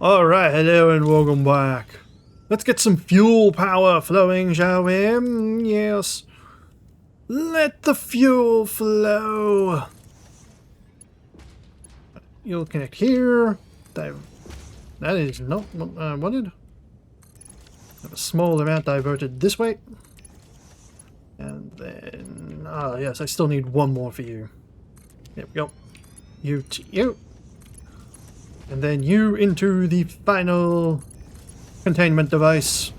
Alright, hello and welcome back. Let's get some fuel power flowing, shall we? Yes. Let the fuel flow. You'll connect here. That is not what I wanted. Have a small amount diverted this way. And then... ah, yes, I still need one more for you. There we go. You to you. And then you into the final containment device.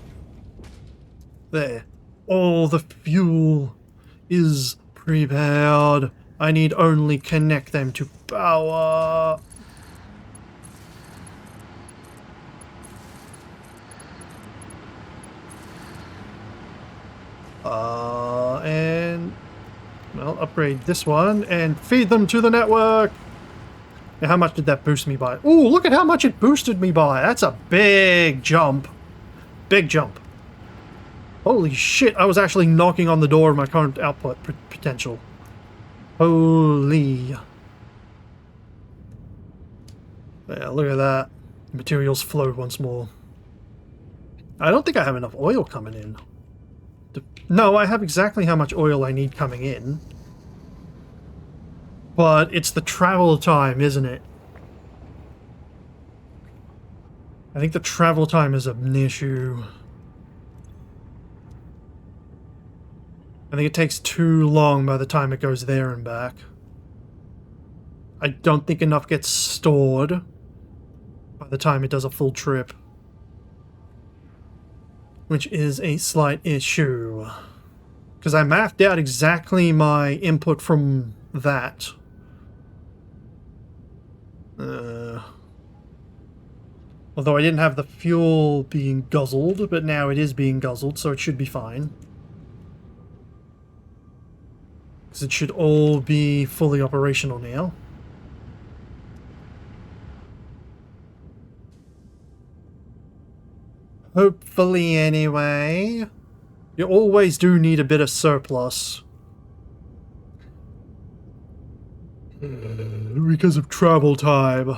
There. All the fuel is prepared. I need only connect them to power. And well, upgrade this one and feed them to the network. Now, how much did that boost me by? Ooh, look at how much it boosted me by. That's a big jump. Big jump. Holy shit, I was actually knocking on the door of my current output potential. Holy. Yeah, look at that. The materials flowed once more. I don't think I have enough oil coming in. No, I have exactly how much oil I need coming in. But it's the travel time, isn't it? I think the travel time is an issue. I think it takes too long by the time it goes there and back. I don't think enough gets stored by the time it does a full trip. Which is a slight issue. Because I mapped out exactly my input from that. Although I didn't have the fuel being guzzled, but now it is being guzzled, so it should be fine. Because it should all be fully operational now. Hopefully, anyway. You always do need a bit of surplus. Because of travel time.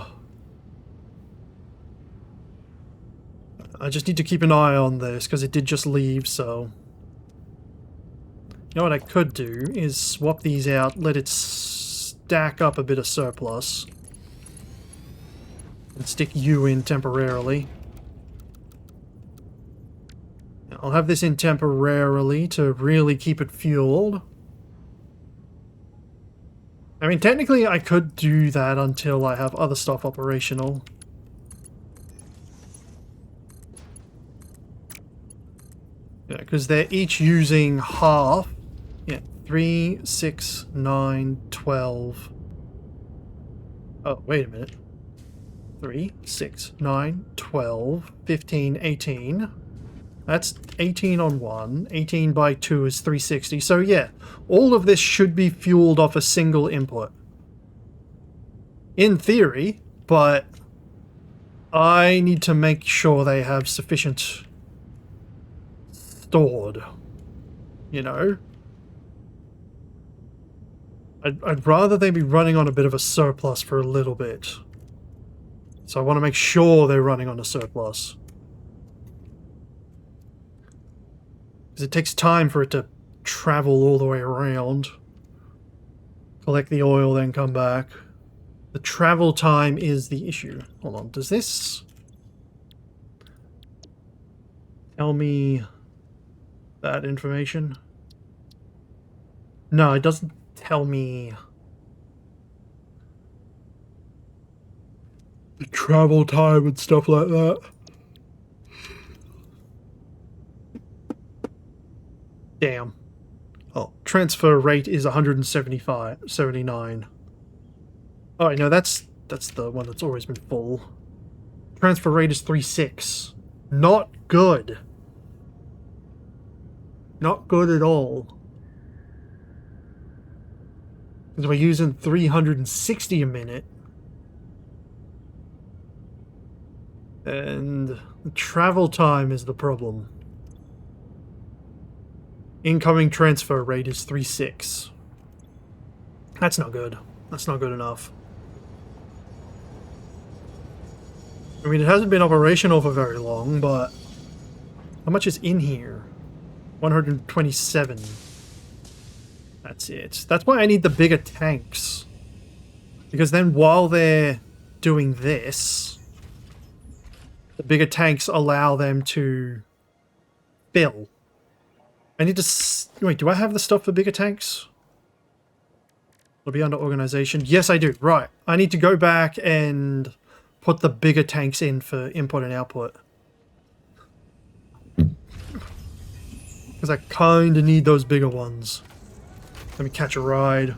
I just need to keep an eye on this, because it did just leave, so... You know what I could do is swap these out, let it stack up a bit of surplus. And stick you in temporarily. I'll have this in temporarily to really keep it fueled. I mean, technically I could do that until I have other stuff operational. Yeah, because they're each using half. Yeah, 3, 6, 9, 12. Oh, wait a minute. 3, 6, 9, 12, 15, 18. That's 18 on 1. 18 by 2 is 360. So yeah, all of this should be fueled off a single input. In theory, but I need to make sure they have sufficient stored. You know? I'd rather they be running on a bit of a surplus for a little bit. So I want to make sure they're running on a surplus. Because it takes time for it to travel all the way around. Collect the oil, then come back. The travel time is the issue. Hold on, does this tell me that information? No, it doesn't tell me the travel time and stuff like that. Damn. Oh, transfer rate is 179. Oh, no, that's the one that's always been full. Transfer rate is 3.6. Not good. Not good at all. Because we're using 360 a minute. And the travel time is the problem. Incoming transfer rate is 3.6. That's not good. That's not good enough. I mean, it hasn't been operational for very long, but how much is in here? 127. That's it. That's why I need the bigger tanks. Because then while they're doing this, the bigger tanks allow them to fill. I need to... Wait, do I have the stuff for bigger tanks? It'll be under organization. Yes, I do. Right. I need to go back and put the bigger tanks in for input and output. Because I kind of need those bigger ones. Let me catch a ride.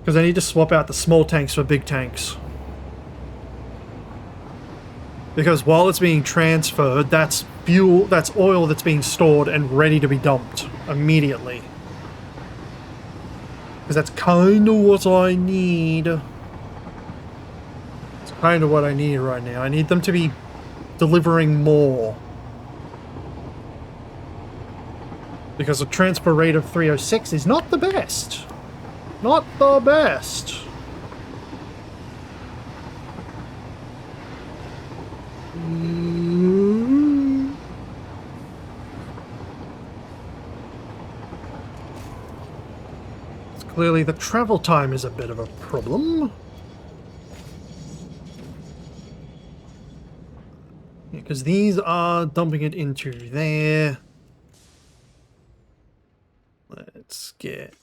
Because I need to swap out the small tanks for big tanks. Because while it's being transferred, that's fuel, that's oil that's being stored and ready to be dumped immediately. Because that's kind of what I need. It's kind of what I need right now. I need them to be delivering more. Because the transfer rate of 306 is not the best. Not the best. Clearly the travel time is a bit of a problem. Because these are dumping it into there. Let's get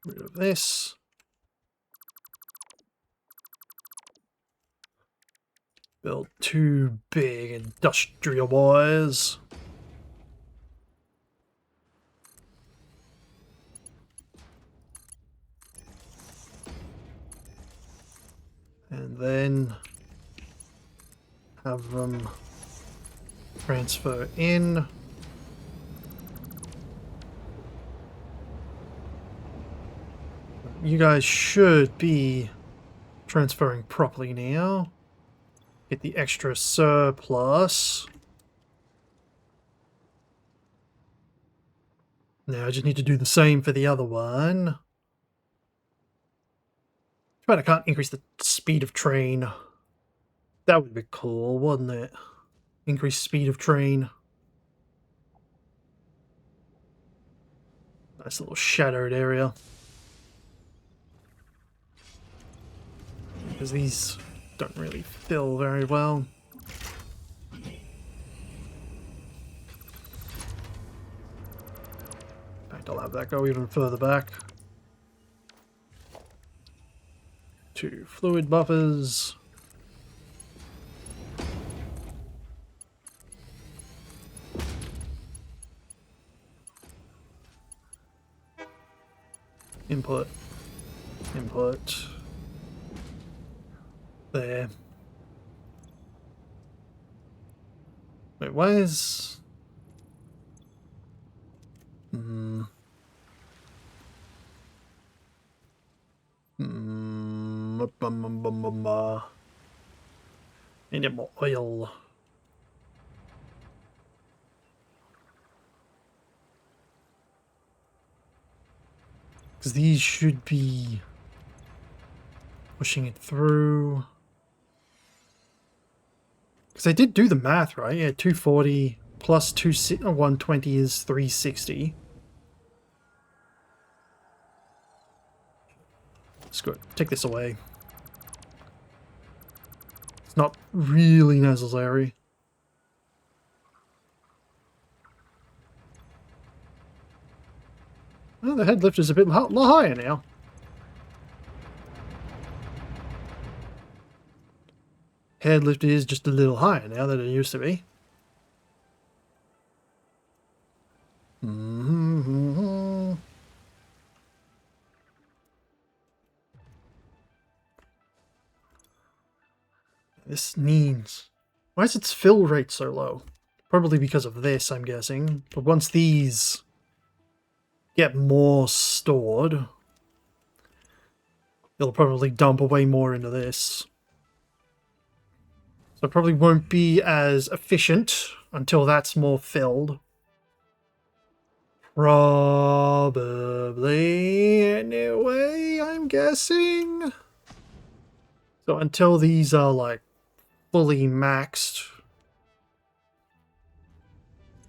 rid of this. Build 2 big industrial wires. And then have them transfer in. You guys should be transferring properly now. Get the extra surplus. Now I just need to do the same for the other one. But I can't increase the speed of train. That would be cool, wouldn't it? Increase speed of train. Nice little shadowed area. Because these don't really fill very well. In fact, I'll have that go even further back. 2 fluid buffers. Input. Input. There. Wait, why is... I need more oil. Because these should be pushing it through. Because I did do the math, right? Yeah, 240 plus 120 is 360. Let's go take this away. It's not really necessary. Oh, the head lift is a bit lot higher now. Head lift is just a little higher now than it used to be. This needs... Why is its fill rate so low? Probably because of this, I'm guessing. But once these get more stored, it'll probably dump way more into this. So it probably won't be as efficient until that's more filled. Probably, anyway, I'm guessing. So until these are, like, fully maxed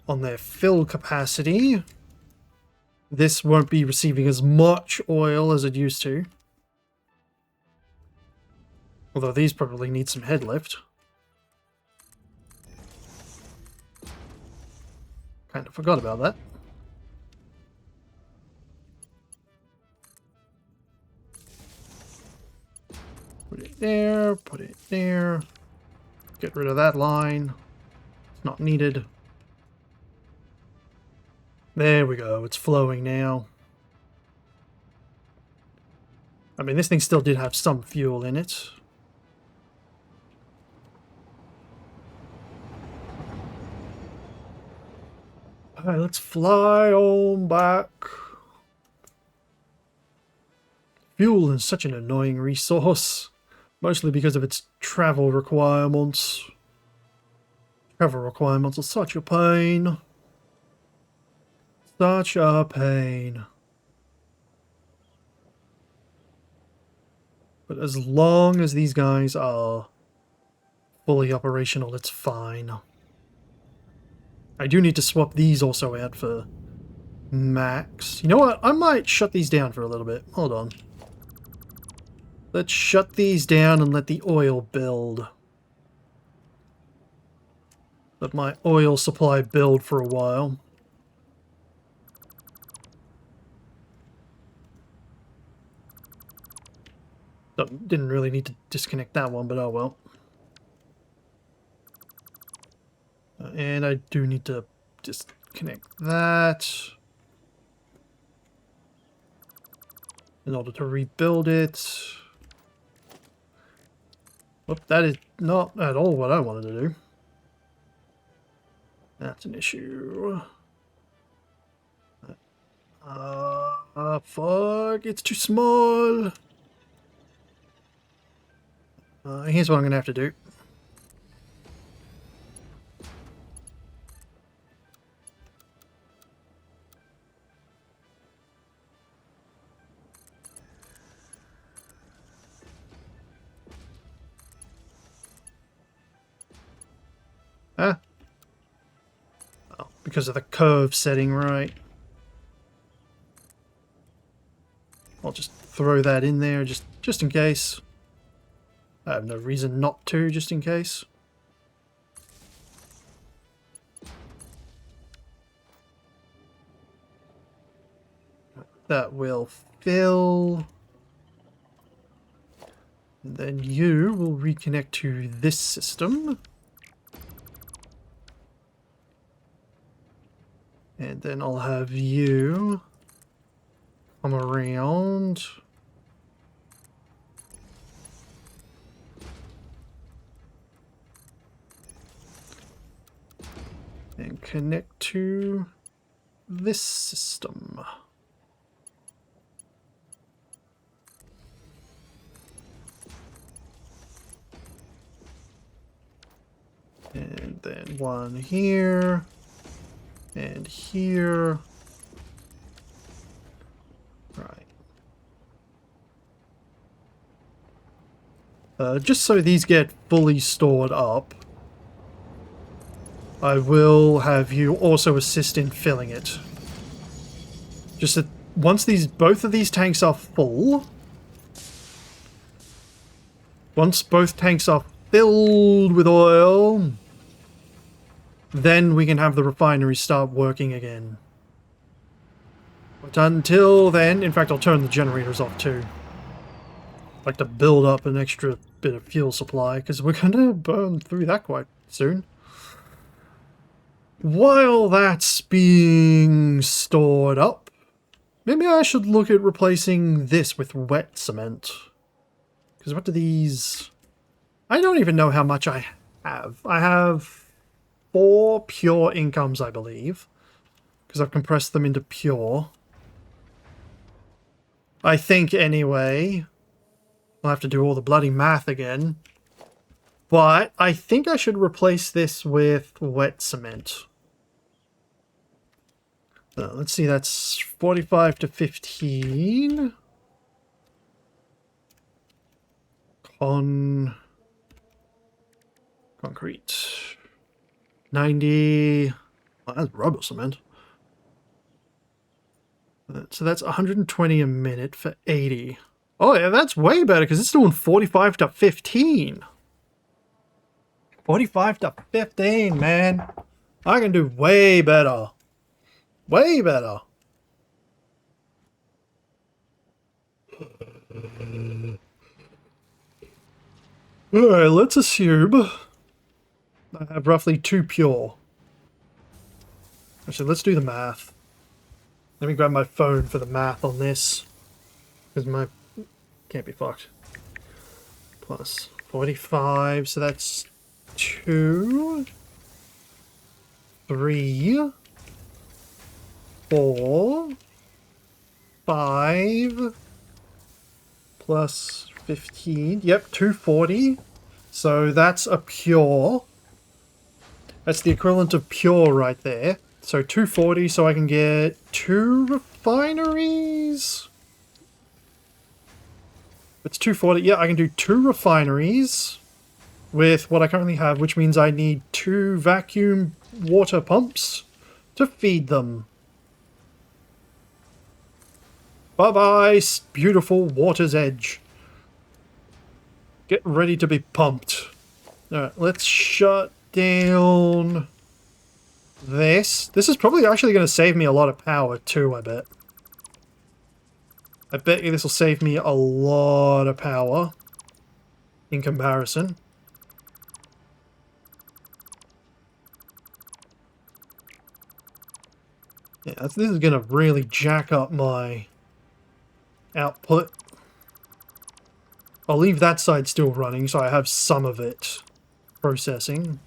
on their fill capacity, this won't be receiving as much oil as it used to. Although these probably need some head lift. Kind of forgot about that. Put it there, put it there. Get rid of that line. It's not needed. There we go, it's flowing now. I mean, this thing still did have some fuel in it. Alright, let's fly on back. Fuel is such an annoying resource, mostly because of its travel requirements. Travel requirements are such a pain. Such a pain. But as long as these guys are fully operational, it's fine. I do need to swap these also out for max. You know what? I might shut these down for a little bit. Hold on. Let's shut these down and let the oil build. Let my oil supply build for a while. Didn't really need to disconnect that one, but oh well. And I do need to disconnect that in order to rebuild it. Whoop, that is not at all what I wanted to do. That's an issue. Fuck, it's too small. Here's what I'm gonna have to do. Oh, because of the curve setting, right? I'll just throw that in there just in case. I have no reason not to, just in case. That will fill. And then you will reconnect to this system. And then I'll have you come around. And connect to this system. And then one here. And here. Right. Just so these get fully stored up, I will have you also assist in filling it. Just that once both of these tanks are full, once both tanks are filled with oil, then we can have the refinery start working again. But until then, in fact, I'll turn the generators off too. I'd like to build up an extra bit of fuel supply, because we're going to burn through that quite soon. While that's being stored up, maybe I should look at replacing this with wet cement. Because what do these... I don't even know how much I have. I have 4 pure incomes, I believe. Because I've compressed them into pure. I think, anyway. I'll have to do all the bloody math again. But I think I should replace this with wet cement. So let's see, that's 45 to 15. Concrete. 90. Oh, that's rubber cement. So that's 120 a minute for 80. Oh yeah, that's way better because it's doing 45 to 15. 45 to 15, man. I can do way better. Way better. Alright, let's assume I have roughly 2 pure. Actually, let's do the math. Let me grab my phone for the math on this. Because my... can't be fucked. Plus 45, so that's 2, 3, 4, 5, plus 15. Yep, 240. So that's a pure. That's the equivalent of pure right there. So 240, so I can get 2 refineries. It's 240. Yeah, I can do 2 refineries with what I currently have, which means I need 2 vacuum water pumps to feed them. Bye-bye, beautiful water's edge. Get ready to be pumped. Alright, let's shut down this. This is probably actually going to save me a lot of power too, I bet. I bet you this will save me a lot of power in comparison. Yeah, this is going to really jack up my output. I'll leave that side still running so I have some of it processing.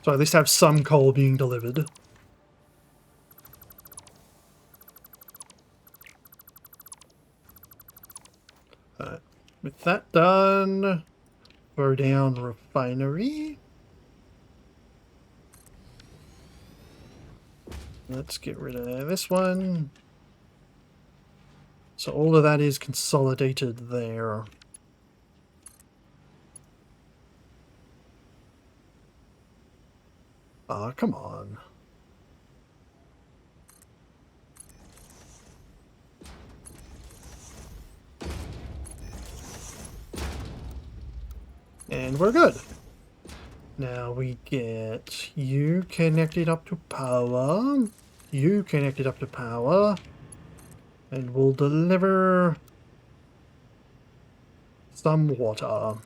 So I at least have some coal being delivered. With that done, throw down refinery. Let's get rid of this one. So all of that is consolidated there. Ah, come on. And we're good. Now we get you connected up to power, you connected up to power, and we'll deliver some water.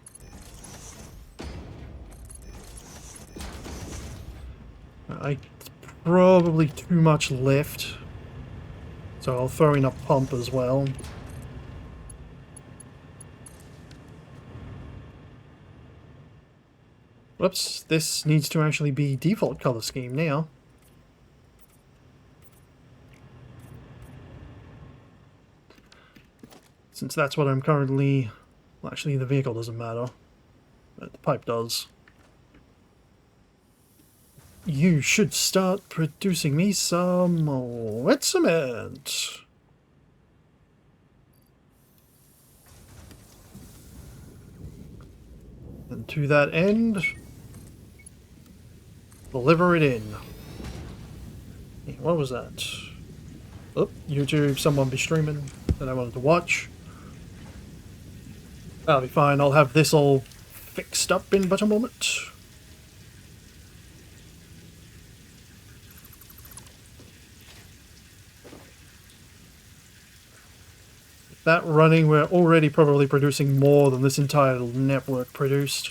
I probably too much left, so I'll throw in a pump as well. Whoops, this needs to actually be default color scheme now. Since that's what I'm currently... Well, actually, the vehicle doesn't matter, but the pipe does. You should start producing me some wet cement. And to that end, deliver it in. What was that? Oh, YouTube, someone be streaming that I wanted to watch. That'll be fine, I'll have this all fixed up in but a moment. With that running, we're already probably producing more than this entire network produced.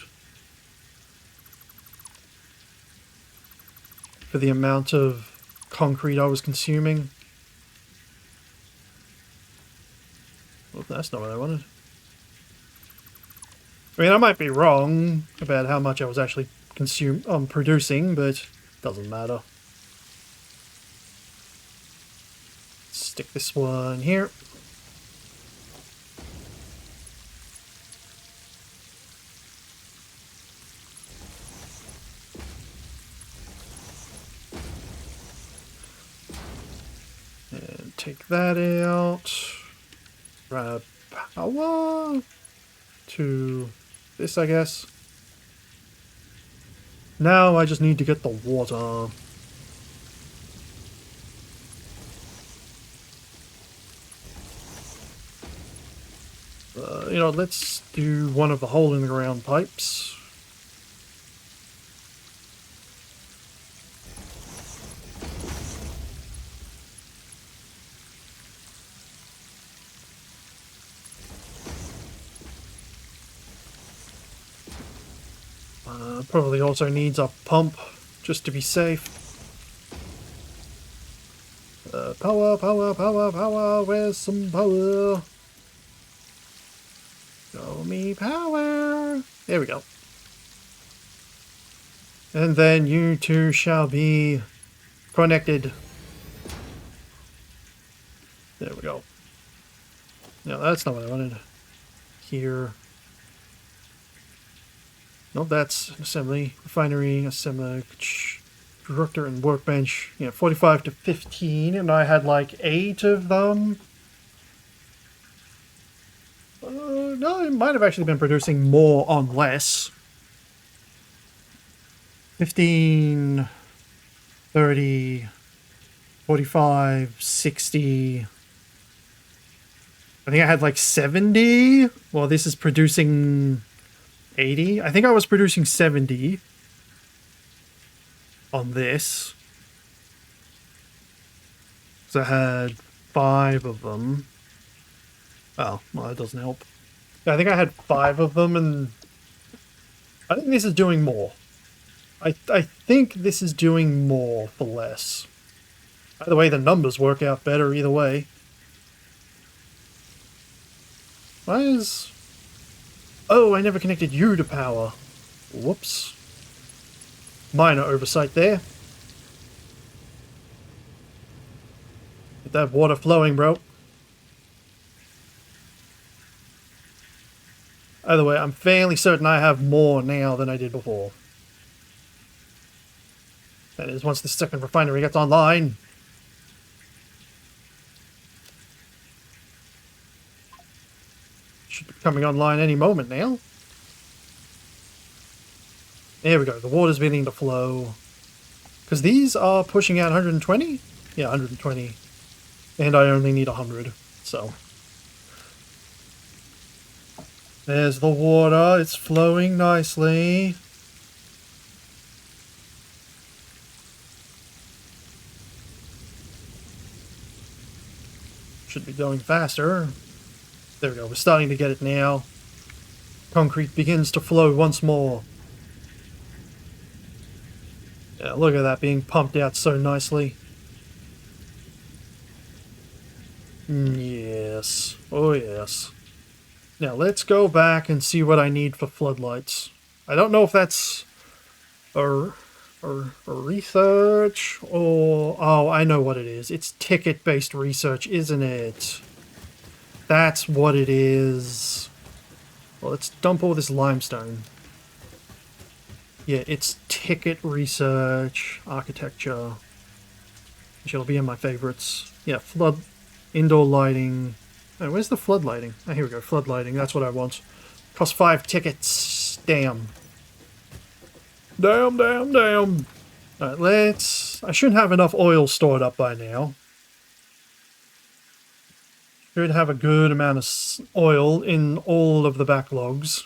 For the amount of concrete I was consuming. Well, that's not what I wanted. I mean, I might be wrong about how much I was actually producing, but it doesn't matter. Stick this one here. that out. Grab power to this, I guess. Now I just need to get the water. You know, let's do one of the hole in the ground pipes. Probably also needs a pump just to be safe. Power, power, power, power. Where's some power? Show me power. There we go. And then you two shall be connected. There we go. No, that's not what I wanted. Here. No, that's assembly, refinery, assembly, constructor, and workbench. Yeah, 45 to 15, and I had like 8 of them. No, it might have actually been producing more on less. 15, 30, 45, 60. I think I had like 70. Well, this is producing 80. I think I was producing 70 on this. So I had 5 of them. Oh, well, that doesn't help. I think I had 5 of them, and I think this is doing more. I think this is doing more for less. Either way, the numbers work out better either way. Why is... Oh, I never connected you to power. Whoops. Minor oversight there. Get that water flowing, bro. Either way, I'm fairly certain I have more now than I did before. That is, once the second refinery gets online. Should be coming online any moment now. There we go, the water's beginning to flow. Because these are pushing out 120? Yeah, 120. And I only need 100, so... There's the water, it's flowing nicely. Should be going faster. There we go, we're starting to get it now. Concrete begins to flow once more. Yeah, look at that being pumped out so nicely. Yes. Oh yes. Now let's go back and see what I need for floodlights. I don't know if that's a research or... Oh, I know what it is. It's ticket-based research, isn't it? That's what it is. Well, let's dump all this limestone. Yeah, it's ticket research, architecture. Which will be in my favorites. Yeah, flood, indoor lighting. Oh, where's the flood lighting? Oh, here we go, flood lighting. That's what I want. Cost 5 tickets. Damn. Damn, damn, damn. Alright, let's... I should have enough oil stored up by now. Should have a good amount of oil in all of the backlogs.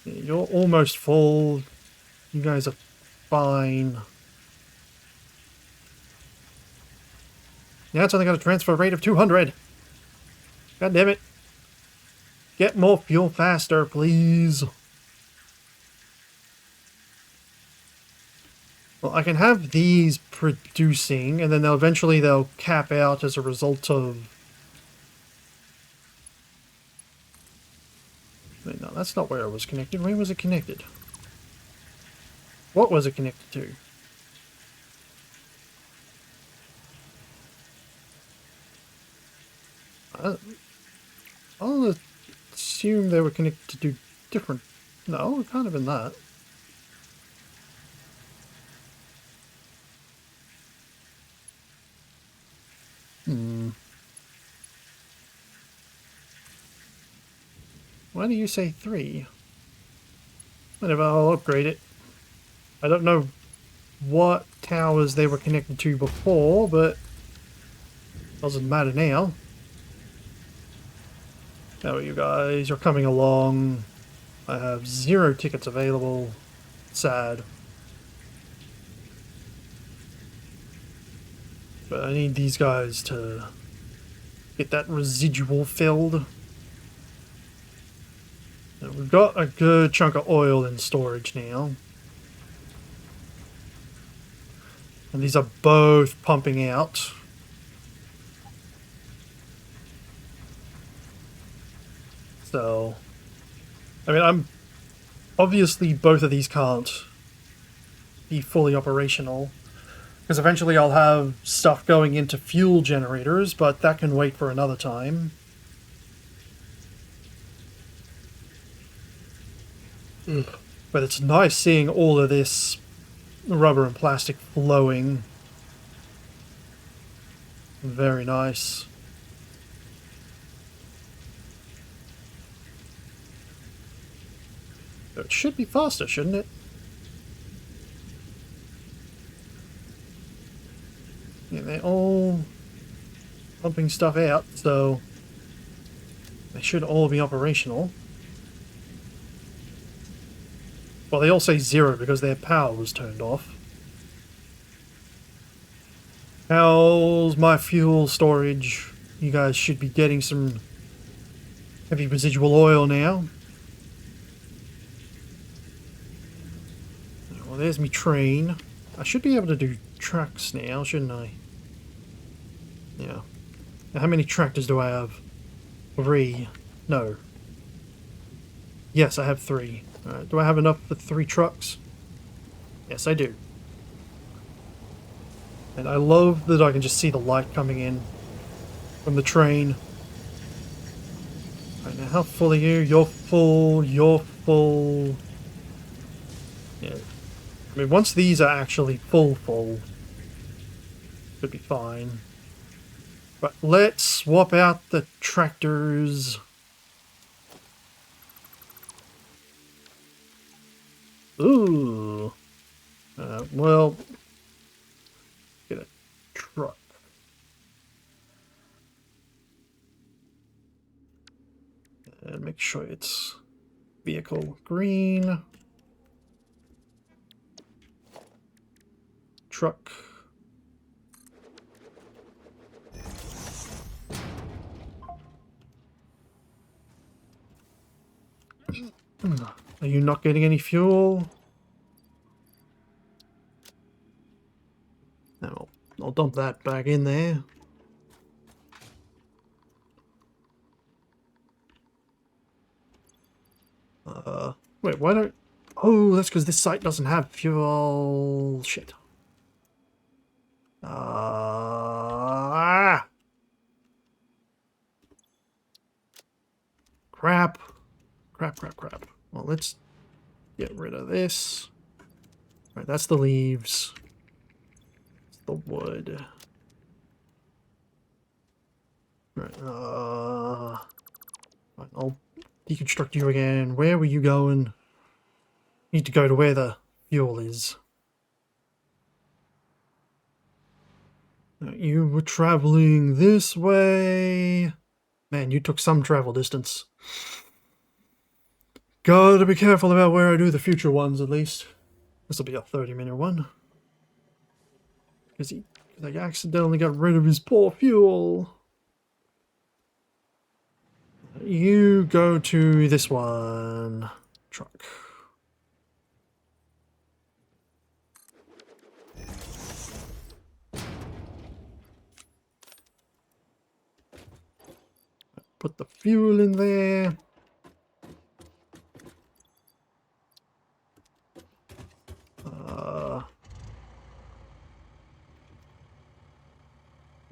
Yeah, you're almost full. You guys are fine. Now it's only got a transfer rate of 200. God damn it. Get more fuel faster, please. Well, I can have these producing, and then they'll cap out as a result of... Wait, no, that's not where it was connected. Where was it connected? What was it connected to? I'll assume they were connected to different... No, it can't have been that. Why do you say 3? Whatever, I'll upgrade it. I don't know what towers they were connected to before, but doesn't matter now. How are you guys? You're coming along. I have 0 tickets available. Sad. But I need these guys to get that residual filled. And we've got a good chunk of oil in storage now. And these are both pumping out. So, I mean, obviously both of these can't be fully operational. Because eventually I'll have stuff going into fuel generators, but that can wait for another time. But it's nice seeing all of this rubber and plastic flowing. Very nice. It should be faster, shouldn't it? Yeah, they're all pumping stuff out, so they should all be operational. Well, they all say 0 because their power was turned off. How's my fuel storage? You guys should be getting some heavy residual oil now. Well, there's me train. I should be able to do trucks now, shouldn't I? Yeah. Now, how many tractors do I have? 3. No. Yes, I have 3. Alright, do I have enough for 3 trucks? Yes, I do. And I love that I can just see the light coming in from the train. Alright, now how full are you? You're full, you're full. Yeah. I mean, once these are actually full, should be fine. But let's swap out the tractors. Ooh. Well, get a truck. And make sure it's vehicle green. Truck. Are you not getting any fuel? No, I'll dump that back in there. Wait, why don't... Oh, that's because this site doesn't have fuel. Shit. Crap. Crap. Well, let's get rid of this. Alright, that's the leaves. It's the wood. Right, I'll deconstruct you again. Where were you going? Need to go to where the fuel is. You were traveling this way. Man, you took some travel distance. Gotta be careful about where I do the future ones, at least. This'll be a 30-minute one. Because I accidentally got rid of his poor fuel. You go to this one. Truck. Put the fuel in there.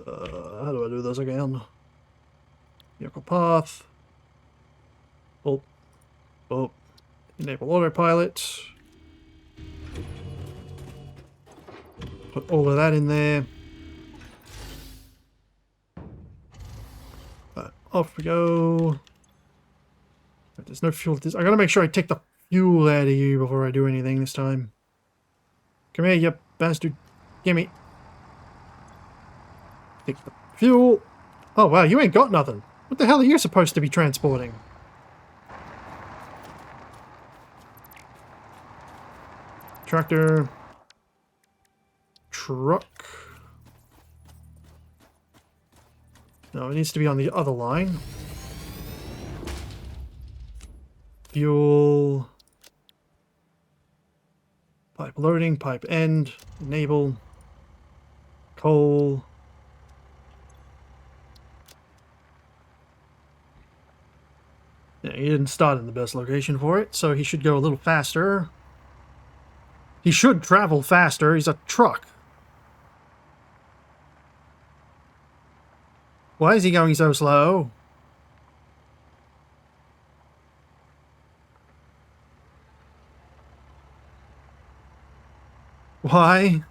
How do I do this again? Vehicle path. Oh. Enable autopilot. Put all of that in there. Off we go. There's no fuel. I gotta make sure I take the fuel out of you before I do anything this time. Come here, you bastard. Gimme. Take the fuel. Oh, wow, you ain't got nothing. What the hell are you supposed to be transporting? Tractor. Truck. No, it needs to be on the other line. Fuel. Pipe loading, pipe end, enable. Coal. Yeah, he didn't start in the best location for it, so he should go a little faster. He should travel faster. He's a truck. Why is he going so slow? Why?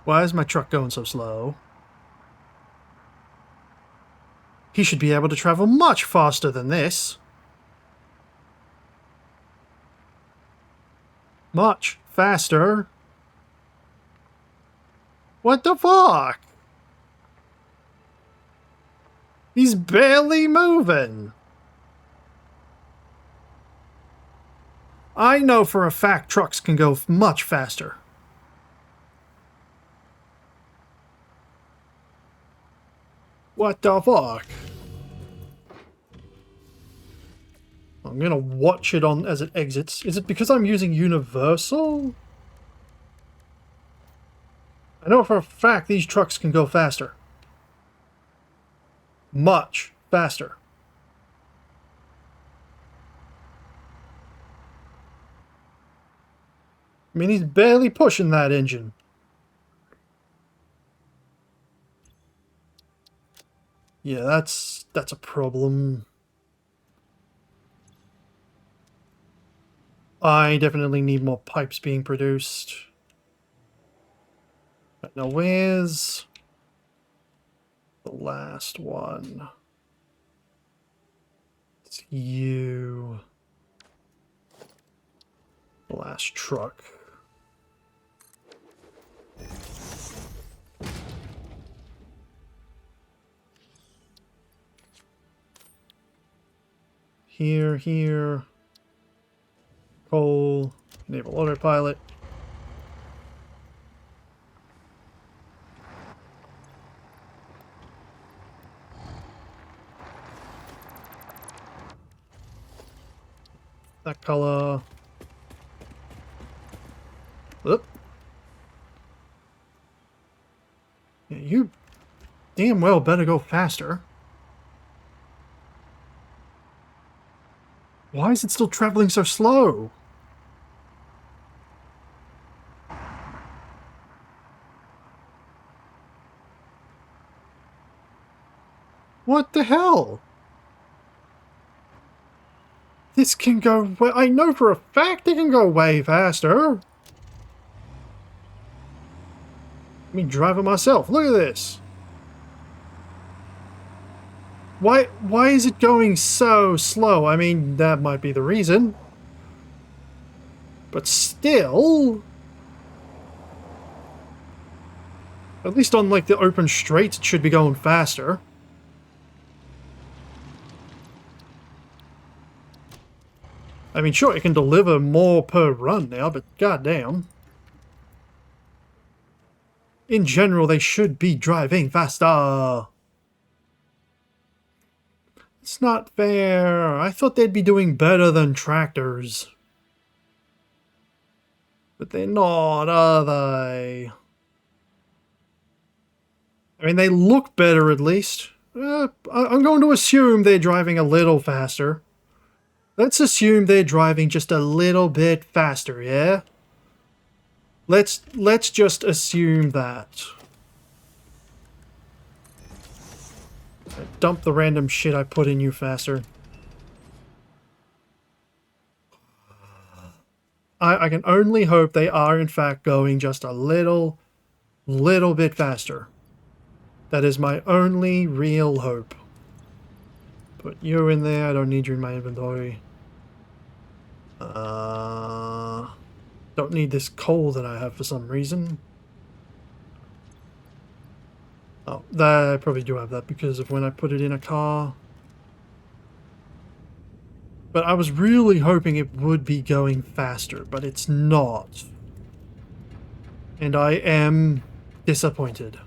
Why is my truck going so slow? He should be able to travel much faster than this. Much faster. What the fuck? He's barely moving. I know for a fact trucks can go much faster. What the fuck? I'm gonna watch it on as it exits. Is it because I'm using universal? I know for a fact these trucks can go faster. Much faster. I mean, he's barely pushing that engine. Yeah, that's a problem. I definitely need more pipes being produced. Right, now where's the last one? It's you. The last truck. Here. Coal. Enable autopilot. That color. Oop. Yeah, you damn well better go faster. Why is it still traveling so slow? What the hell? This can go... I know for a fact it can go way faster. Let me drive it myself. Look at this. Why is it going so slow? I mean, that might be the reason. But still... At least on, like, the open straights, it should be going faster. I mean, sure, it can deliver more per run now, but goddamn. In general, they should be driving faster. It's not fair. I thought they'd be doing better than tractors. But they're not, are they? I mean, they look better at least. I'm going to assume they're driving a little faster. Let's assume they're driving just a little bit faster, yeah? Let's just assume that. Dump the random shit I put in you faster. I can only hope they are in fact going just a little bit faster. That is my only real hope. Put you in there. I don't need you in my inventory. Don't need this coal that I have for some reason. Oh, that I probably do have that because of when I put it in a car. But I was really hoping it would be going faster, but it's not. And I am disappointed.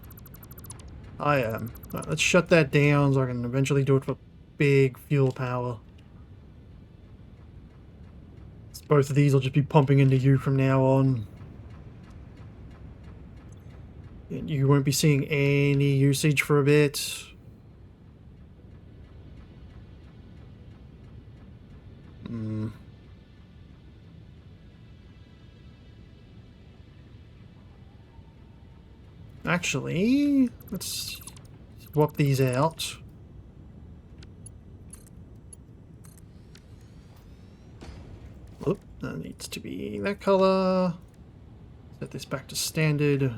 I am. Right, let's shut that down so I can eventually do it for big fuel power. Both of these will just be pumping into you from now on. And you won't be seeing any usage for a bit. Actually, let's swap these out. Oop, that needs to be that color. Set this back to standard.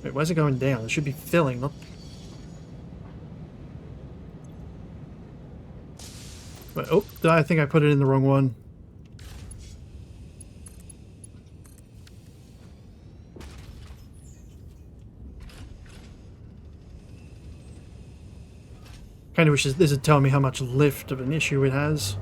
Wait, why is it going down? It should be filling, not... Wait, oh, I think I put it in the wrong one. Kind of wish this would tell me how much lift of an issue it has.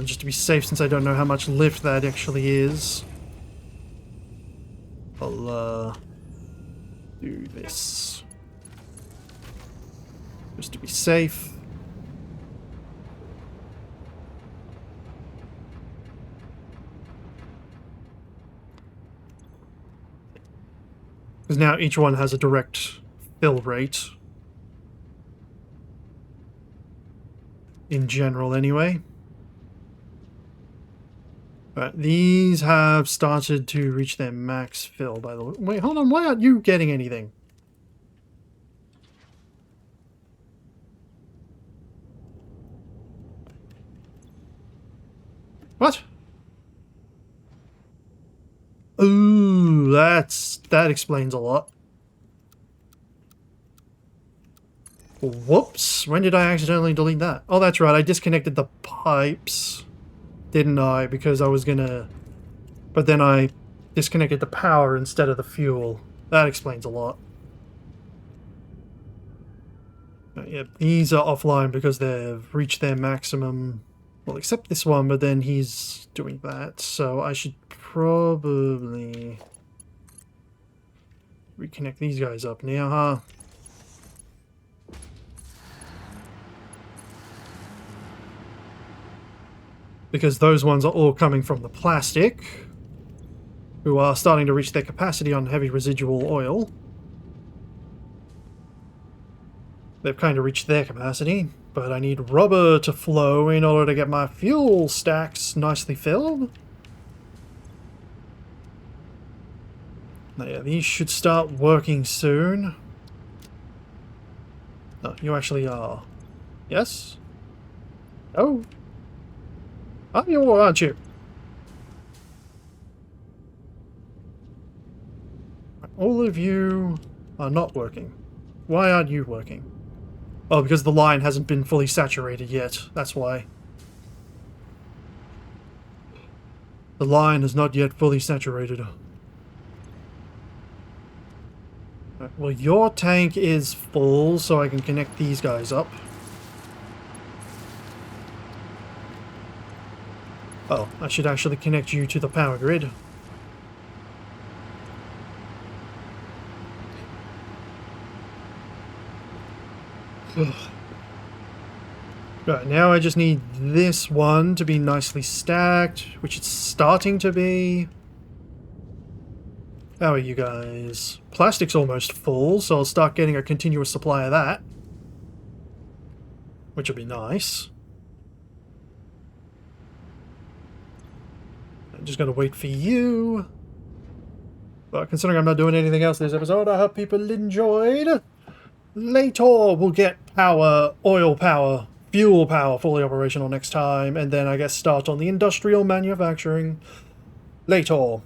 Just to be safe, since I don't know how much lift that actually is, I'll do this. Just to be safe. Because now each one has a direct fill rate. In general, anyway. Right, these have started to reach their max fill, by the way. Wait, hold on, why aren't you getting anything? What? Ooh, that explains a lot. Whoops, when did I accidentally delete that? Oh, that's right, I disconnected the pipes. Didn't I? Because I was gonna... But then I disconnected the power instead of the fuel. That explains a lot. Yeah, these are offline because they've reached their maximum. Well, except this one, but then he's doing that. So I should probably reconnect these guys up now, huh? Because those ones are all coming from the plastic, who are starting to reach their capacity on heavy residual oil. They've kind of reached their capacity, but I need rubber to flow in order to get my fuel stacks nicely filled. Now, yeah, these should start working soon. No, you actually are. Yes? Oh. Are you or aren't you? All of you are not working. Why aren't you working? Oh, because the line hasn't been fully saturated yet. That's why. The line is not yet fully saturated. Well, your tank is full, so I can connect these guys up. Oh, I should actually connect you to the power grid. Right, now I just need this one to be nicely stacked, which it's starting to be. How are you guys? Plastic's almost full, so I'll start getting a continuous supply of that. Which will be nice. I'm just gonna wait for you. But considering I'm not doing anything else this episode, I hope people enjoyed. Later we'll get power, oil power, fuel power fully operational next time, and then I guess start on the industrial manufacturing later.